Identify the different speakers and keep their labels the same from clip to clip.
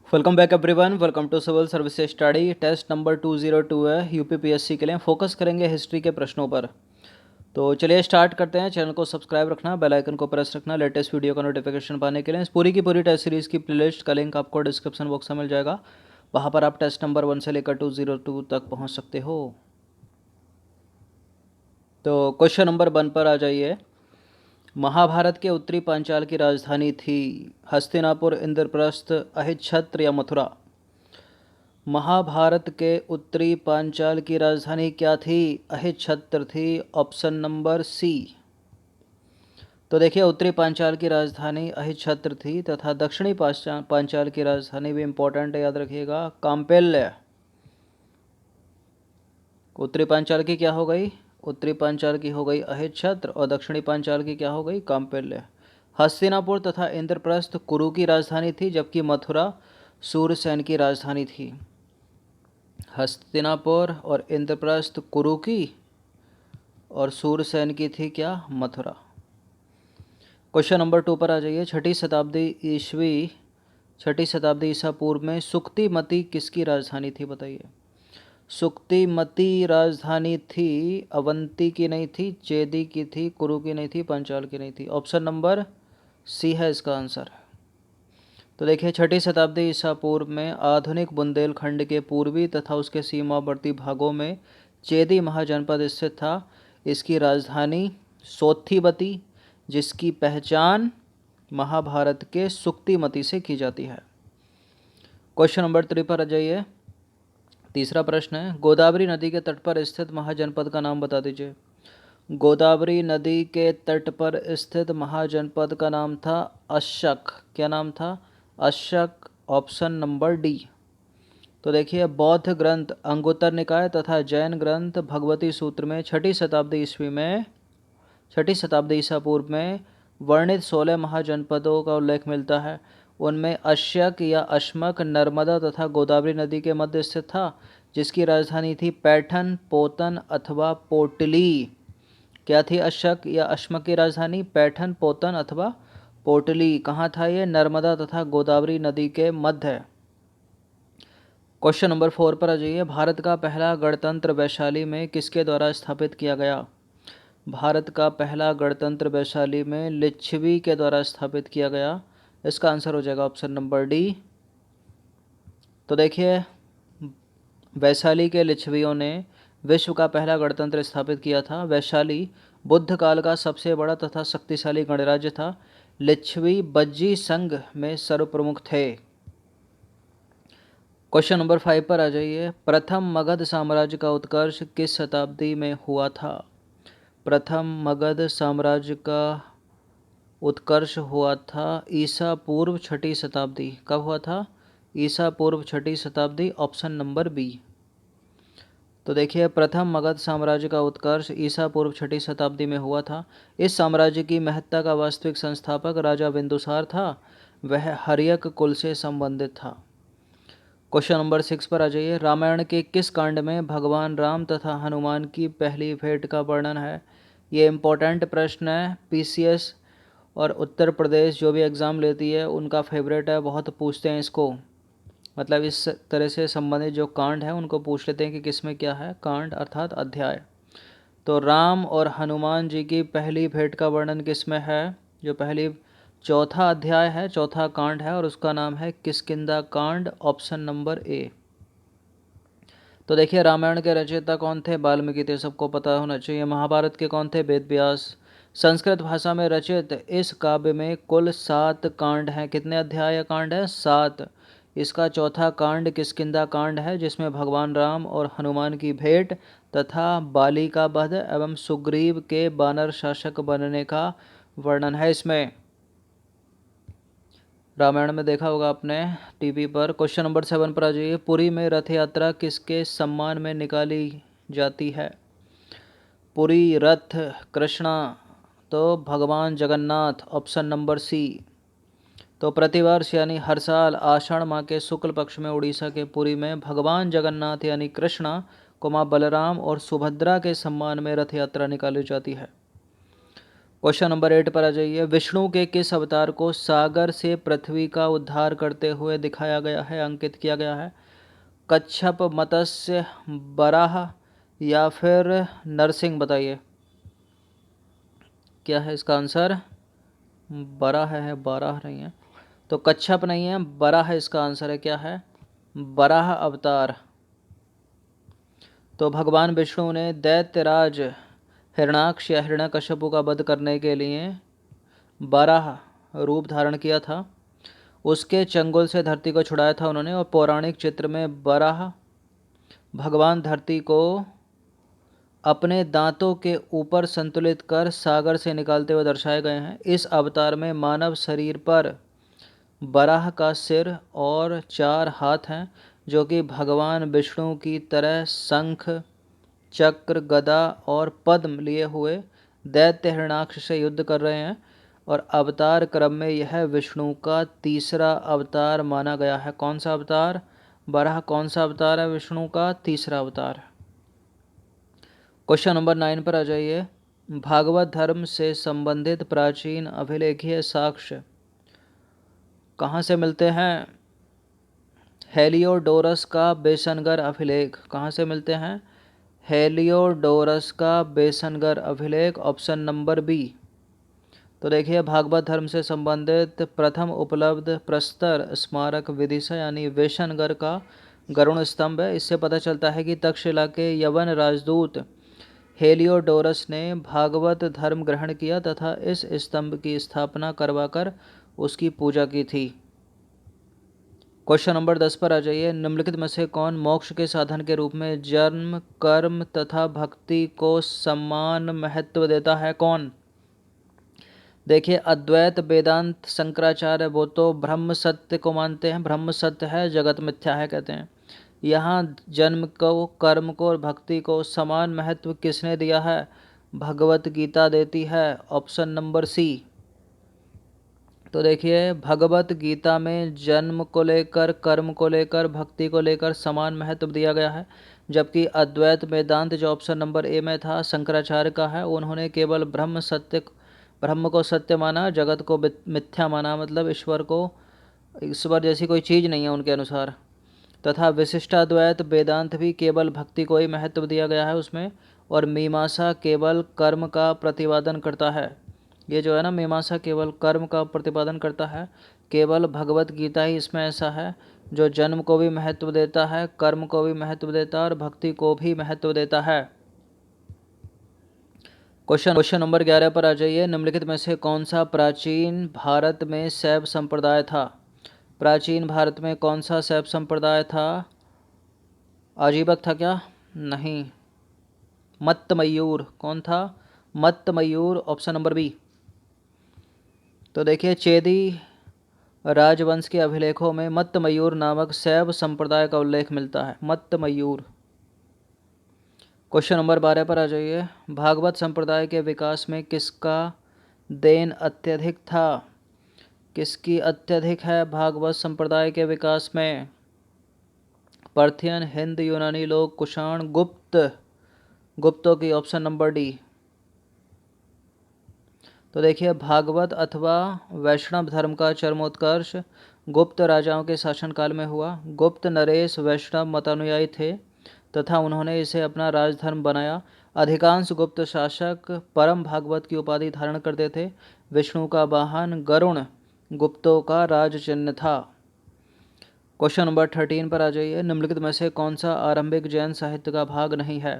Speaker 1: Welcome back everyone. Welcome to civil service study. Test number 202 है UPPSC के लिए। Focus करेंगे हिस्ट्री के प्रश्नों पर। तो चलिए स्टार्ट करते हैं। चैनल को सब्सक्राइब रखना, बेल आइकन को प्रेस रखना लेटेस्ट वीडियो का नोटिफिकेशन पाने के लिए। इस पूरी की पूरी टेस्ट सीरीज़ की प्लेलिस्ट का लिंक आपको डिस्क्रिप्शन बॉक्स में मिल जाएगा। वहाँ पर आप टेस्ट नंबर 1 से लेकर 202 तक पहुँच सकते हो। तो क्वेश्चन नंबर 1 पर आ जाइए। महाभारत के उत्तरी पांचाल की राजधानी थी हस्तिनापुर, इंद्रप्रस्थ, अहिच्छत्र या मथुरा। महाभारत के उत्तरी पांचाल की राजधानी क्या थी? अहिच्छत्र थी। Option number C. तो देखिए, उत्तरी पांचाल की राजधानी अहिच्छत्र थी तथा दक्षिणी पांचाल की राजधानी भी इम्पोर्टेंट है, याद रखिएगा, काम्पेल्य। उत्तरी पांचाल की क्या हो गई? उत्तरी पांचाल की हो गई अहिच्छत्र और दक्षिणी पांचाल की क्या हो गई? काम्पेल्य। हस्तिनापुर तथा इंद्रप्रस्थ कुरु की राजधानी थी, जबकि मथुरा सूरसेन की राजधानी थी। हस्तिनापुर और इंद्रप्रस्थ कुरु की और सूरसेन की थी क्या? मथुरा। क्वेश्चन नंबर 2 पर आ जाइए। छठी शताब्दी ईसा पूर्व में सुक्तिमती किसकी राजधानी थी? बताइए। सुक्तिमती राजधानी थी अवंती की नहीं थी, चेदी की थी, कुरु की नहीं थी, पांचाल की नहीं थी। ऑप्शन नंबर सी है इसका आंसर। तो देखिए, छठी शताब्दी ईसा पूर्व में आधुनिक बुंदेलखंड के पूर्वी तथा उसके सीमावर्ती भागों में चेदी महाजनपद स्थित था। इसकी राजधानी सोत्थिबती, जिसकी पहचान महाभारत के सुक्तिमती से की जाती है। क्वेश्चन नंबर 3 पर आ जाइए। तीसरा प्रश्न है, गोदावरी नदी के तट पर स्थित महाजनपद का नाम बता दीजिए। गोदावरी नदी के तट पर स्थित महाजनपद का नाम था अशक। क्या नाम था? अशक। Option number D. तो देखिए, बौद्ध ग्रंथ अंगुत्तर निकाय तथा जैन ग्रंथ भगवती सूत्र में छठी शताब्दी ईसा पूर्व में वर्णित 16 महाजनपदों का उल्लेख मिलता है। उनमें अश्यक या अश्मक नर्मदा तथा गोदावरी नदी के मध्य स्थित था, जिसकी राजधानी थी पैठन, पोतन अथवा पोटली। क्या थी अशक या अश्मक की राजधानी? पैठन, पोतन अथवा पोटली। कहाँ था ये? नर्मदा तथा गोदावरी नदी के मध्य। क्वेश्चन नंबर 4 पर आ जाइए। भारत का पहला गणतंत्र वैशाली में किसके द्वारा स्थापित किया गया? भारत का पहला गणतंत्र वैशाली में लिच्छवी के द्वारा स्थापित किया गया। इसका आंसर हो जाएगा ऑप्शन नंबर डी। तो देखिए, वैशाली के लिच्छवियों ने विश्व का पहला गणतंत्र स्थापित किया था। वैशाली बुद्ध काल का सबसे बड़ा तथा शक्तिशाली गणराज्य था। लिच्छवी बज्जी संघ में सर्वप्रमुख थे। क्वेश्चन नंबर 5 पर आ जाइए। प्रथम मगध साम्राज्य का उत्कर्ष किस शताब्दी में हुआ था? प्रथम मगध साम्राज्य का उत्कर्ष हुआ था ईसा पूर्व छठी शताब्दी। कब हुआ था? ईसा पूर्व छठी शताब्दी। Option number B. तो देखिए, प्रथम मगध साम्राज्य का उत्कर्ष ईसा पूर्व छठी शताब्दी में हुआ था। इस साम्राज्य की महत्ता का वास्तविक संस्थापक राजा बिंदुसार था। वह हर्यक कुल से संबंधित था। क्वेश्चन नंबर 6 पर आ जाइए। रामायण के किस कांड में भगवान राम तथा हनुमान की पहली भेंट का वर्णन है? ये इम्पोर्टेंट प्रश्न है। पीसीएस और उत्तर प्रदेश जो भी एग्ज़ाम लेती है उनका फेवरेट है, बहुत पूछते हैं इसको। मतलब इस तरह से संबंधित जो कांड है उनको पूछ लेते हैं कि किस में क्या है। कांड अर्थात अध्याय। तो राम और हनुमान जी की पहली भेंट का वर्णन किस में है? जो पहली चौथा अध्याय है, चौथा कांड है, और उसका नाम है किष्किंधा कांड। Option number A. तो देखिए, रामायण के रचयिता कौन थे? वाल्मीकि थे, सबको पता होना चाहिए। महाभारत के कौन थे? वेद व्यास। संस्कृत भाषा में रचित इस काव्य में कुल 7 कांड हैं। कितने अध्याय या कांड है? 7। इसका चौथा कांड किष्किंधा कांड है, जिसमें भगवान राम और हनुमान की भेंट तथा बाली का वध एवं सुग्रीव के वानर शासक बनने का वर्णन है। इसमें रामायण में देखा होगा आपने टीवी पर। क्वेश्चन नंबर 7 पर आ जाइए। पुरी में रथ यात्रा किसके सम्मान में निकाली जाती है? पुरी रथ कृष्णा, तो भगवान जगन्नाथ। Option number C. तो प्रतिवर्ष यानी हर साल आषाढ़ माह के शुक्ल पक्ष में उड़ीसा के पुरी में भगवान जगन्नाथ यानी कृष्णा को माँ बलराम और सुभद्रा के सम्मान में रथ यात्रा निकाली जाती है। क्वेश्चन नंबर 8 पर आ जाइए। विष्णु के किस अवतार को सागर से पृथ्वी का उद्धार करते हुए दिखाया गया है, अंकित किया गया है? कच्छप, मत्स्य, बराह या फिर नरसिंह? बताइए क्या है इसका आंसर? बराह है, बारह नहीं है। तो कच्छप नहीं है, बराह इसका आंसर है। क्या है? बराह अवतार। तो भगवान विष्णु ने दैत्यराज हिरणाक्ष या हिरण्यकश्यपु का वध करने के लिए बराह रूप धारण किया था। उसके चंगुल से धरती को छुड़ाया था उन्होंने, और पौराणिक चित्र में बराह भगवान धरती को अपने दांतों के ऊपर संतुलित कर सागर से निकालते हुए दर्शाए गए हैं। इस अवतार में मानव शरीर पर बराह का सिर और 4 हाथ हैं, जो कि भगवान विष्णु की तरह शंख, चक्र, गदा और पद्म लिए हुए दैत्य हिरणाक्ष से युद्ध कर रहे हैं। और अवतार क्रम में यह विष्णु का तीसरा अवतार माना गया है। कौन सा अवतार? बराह कौन सा अवतार है? विष्णु का तीसरा अवतार। क्वेश्चन नंबर 9 पर आ जाइए। भागवत धर्म से संबंधित प्राचीन अभिलेखीय साक्ष्य कहाँ से मिलते हैं? हेलियोडोरस का बेसनगर अभिलेख। कहाँ से मिलते हैं? हेलियोडोरस का बेसनगर अभिलेख, ऑप्शन नंबर बी। तो देखिए, भागवत धर्म से संबंधित प्रथम उपलब्ध प्रस्तर स्मारक विदिशा यानी बेसनगर का गरुड़ स्तंभ है। इससे पता चलता है कि तक्षशिला के यवन राजदूत हेलियोडोरस ने भागवत धर्म ग्रहण किया तथा इस स्तंभ की स्थापना करवाकर उसकी पूजा की थी। क्वेश्चन नंबर 10 पर आ जाइए। निम्नलिखित में से कौन मोक्ष के साधन के रूप में जन्म, कर्म तथा भक्ति को समान महत्व देता है? कौन? देखिए, अद्वैत वेदांत शंकराचार्य वो तो ब्रह्म सत्य को मानते हैं, ब्रह्म सत्य है, जगत मिथ्या है कहते हैं। यहाँ जन्म को, कर्म को और भक्ति को समान महत्व किसने दिया है? भगवत गीता देती है, ऑप्शन नंबर सी। तो देखिए, भगवत गीता में जन्म को लेकर, कर्म को लेकर, भक्ति को लेकर समान महत्व दिया गया है। जबकि अद्वैत वेदांत जो ऑप्शन नंबर ए में था, शंकराचार्य का है, उन्होंने केवल ब्रह्म को सत्य माना, जगत को मिथ्या माना, मतलब ईश्वर जैसी कोई चीज़ नहीं है उनके अनुसार। तथा विशिष्टाद्वैत वेदांत भी केवल भक्ति को ही महत्व दिया गया है उसमें, और मीमांसा केवल कर्म का प्रतिपादन करता है। ये जो है ना, मीमांसा केवल कर्म का प्रतिपादन करता है। केवल भगवत गीता ही इसमें ऐसा है जो जन्म को भी महत्व देता है, कर्म को भी महत्व देता है और भक्ति को भी महत्व देता है। क्वेश्चन नंबर 11 पर आ जाइए। निम्नलिखित में से कौन सा प्राचीन भारत में शैव संप्रदाय था? प्राचीन भारत में कौन सा शैव संप्रदाय था? आजीवक था क्या? नहीं, मत्तमयूर। कौन था? मत्तमयूर, ऑप्शन नंबर बी। तो देखिए, चेदी राजवंश के अभिलेखों में मत्तमयूर नामक शैव संप्रदाय का उल्लेख मिलता है, मत्तमयूर। क्वेश्चन नंबर 12 पर आ जाइए। भागवत संप्रदाय के विकास में किसका देन अत्यधिक था? किसकी अत्यधिक है भागवत संप्रदाय के विकास में? पर्थियन, हिंद, यूनानी लोग, कुषाण, गुप्तों की, ऑप्शन नंबर डी। तो देखिए, भागवत अथवा वैष्णव धर्म का चरमोत्कर्ष गुप्त राजाओं के शासनकाल में हुआ। गुप्त नरेश वैष्णव मतानुयायी थे तथा उन्होंने इसे अपना राजधर्म बनाया। अधिकांश गुप्त शासक परम भागवत की उपाधि धारण करते थे। विष्णु का वाहन गरुण गुप्तों का राज चिन्ह था। क्वेश्चन नंबर 13 पर आ जाइए। निम्नलिखित में से कौन सा आरंभिक जैन साहित्य का भाग नहीं है?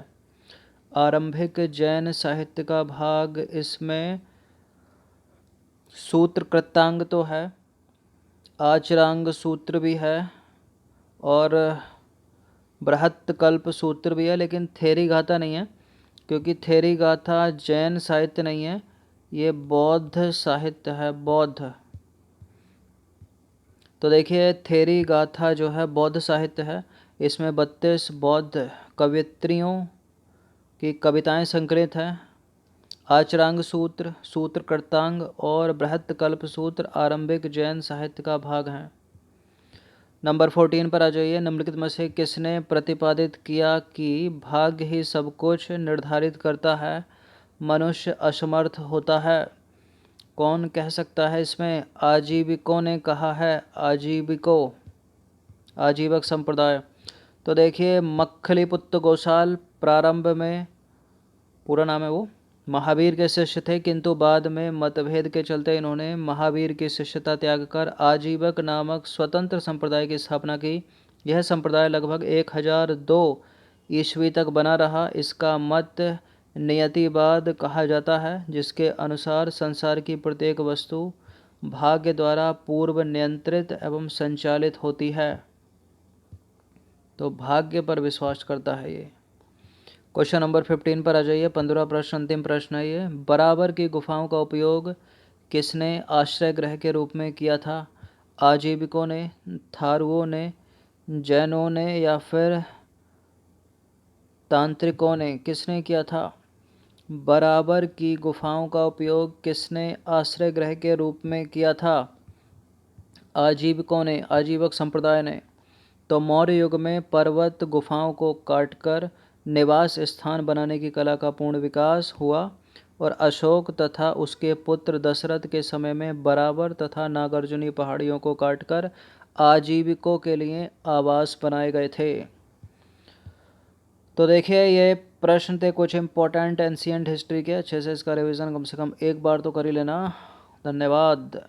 Speaker 1: आरंभिक जैन साहित्य का भाग इसमें सूत्र कृतांग तो है, आचरांग सूत्र भी है और बृहत्कल्प सूत्र भी है, लेकिन थेरी गाथा नहीं है, क्योंकि थेरी गाथा जैन साहित्य नहीं है, ये बौद्ध साहित्य है, बौद्ध। तो देखिए, थेरी गाथा जो है बौद्ध साहित्य है। इसमें 32 बौद्ध कवियत्रियों की कविताएं संकलित हैं। आचरांग सूत्र, सूत्र कृतांग और बृहत्कल्प सूत्र आरंभिक जैन साहित्य का भाग हैं। नंबर 14 पर आ जाइए। निम्नलिखित में से किसने प्रतिपादित किया कि भाग्य ही सब कुछ निर्धारित करता है, मनुष्य असमर्थ होता है? कौन कह सकता है इसमें? आजीविकों ने कहा है, आजीविकों, आजीवक संप्रदाय। तो देखिए मक्खलीपुत्र गोसाल प्रारंभ में, पूरा नाम है वो, महावीर के शिष्य थे, किंतु बाद में मतभेद के चलते इन्होंने महावीर की शिष्यता त्याग कर आजीवक नामक स्वतंत्र संप्रदाय की स्थापना की। यह संप्रदाय लगभग 1002 ईस्वी तक बना रहा। इसका मत नियतिवाद कहा जाता है, जिसके अनुसार संसार की प्रत्येक वस्तु भाग्य द्वारा पूर्व नियंत्रित एवं संचालित होती है। तो भाग्य पर विश्वास करता है ये। क्वेश्चन नंबर 15 पर आ जाइए। 15वां प्रश्न अंतिम प्रश्न है ये। बराबर की गुफाओं का उपयोग किसने आश्रय गृह के रूप में किया था? आजीविकों ने, थारुओं ने, जैनों ने या फिर तांत्रिकों ने? किसने किया था? बराबर की गुफाओं का उपयोग किसने आश्रय गृह के रूप में किया था? आजीविकों ने, आजीवक संप्रदाय ने। तो मौर्य युग में पर्वत गुफाओं को काटकर निवास स्थान बनाने की कला का पूर्ण विकास हुआ और अशोक तथा उसके पुत्र दशरथ के समय में बराबर तथा नागार्जुनी पहाड़ियों को काटकर आजीविकों के लिए आवास बनाए गए थे। तो देखिए ये प्रश्न थे कुछ इम्पोर्टेंट एंशिएंट हिस्ट्री के। अच्छे से इसका रिवीजन कम से कम एक बार तो कर ही लेना। धन्यवाद।